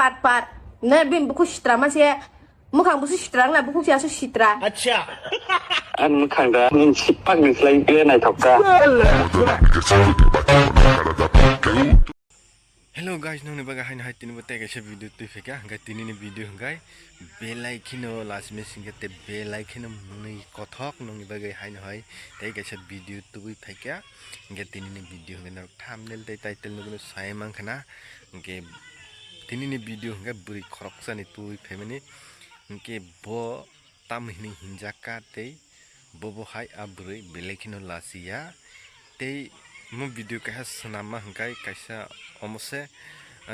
bat na bin buku sitra masih mukhang buku sitra na buku siasu sitra अच्छा mukhang dah ingin sipak ni selain dia naik thokka. Hello guys, nong baga hain hai tin bate kaise video tu feka ga tini ni video ngai belai khino last messing te belai khino muni kothok nong baga hain hai te kaise video tu feka ga tini ni video ngai thumbnail te title no sai mang khana ge tini ni video ngai buri khorok sani tu femini ge bo tam hini hinjaka te bobo hai abri belai khino lasia te mo video kaisa sanama hangkai kaisa omose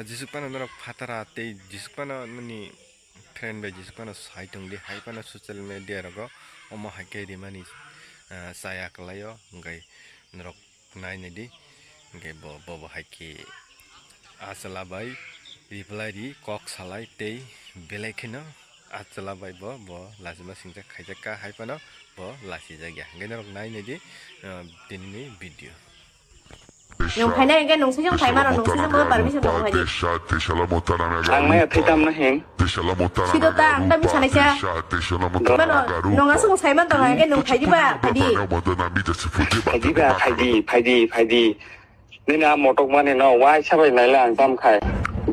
jisukpana norok fatara te jisukpana nani friend by jisukpana saitung di haipana social media rogo omo haike rimani saya kalayo hangkai norok nai nedi hangkai bo haike asala bai reply di kok salai te belekino asala bai bo lazima singja khaijaka haipana bo lasi jagya hangkai norok nai nedi dinini video nung khai na cái nung xây trong khai mà nung xây trong mơ bảo biết sao nung khai đi Ang may atay tam na heng. khi đó ta đang bị chán chưa mà nung ăn xong khai mà tao cái nung khai đi ba khai đi Phai đi. Nên là một trong này nó quay sao vậy này là anh tam khai.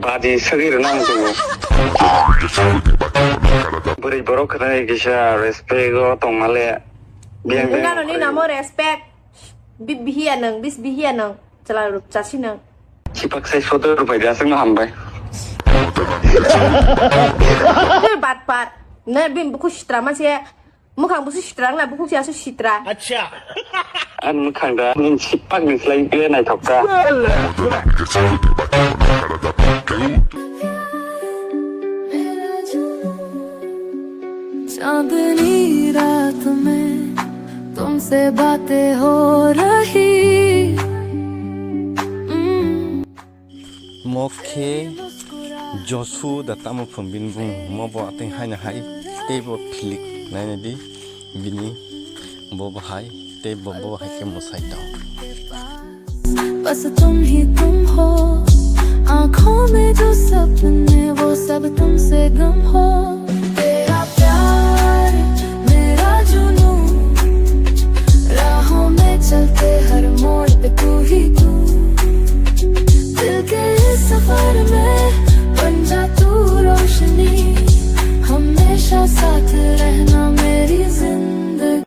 Bà đi xử lý năng rồi. Beri borok kena kisah respect go tong male. Biang nung ăn ni namo respect bis bihian nung chalaru chasi nung Sipak saya foto rupai dia seng hambai. bat na bin buku sitra masih mukhang buku sitra na buku siasu sitra अच्छा Mukhang dah ingin sipak ni selain dia naik thokka. चांदनी रात में तुमसे बातें हो रही Mokhe Josu datamo pembin bung mobo ateng hai na hai tebo filik nai na di bini bobo hai te bobo hai ke mosai tau बस तुम ही तुम हो आँखों में जो सपने वो सब तुमसे गम हो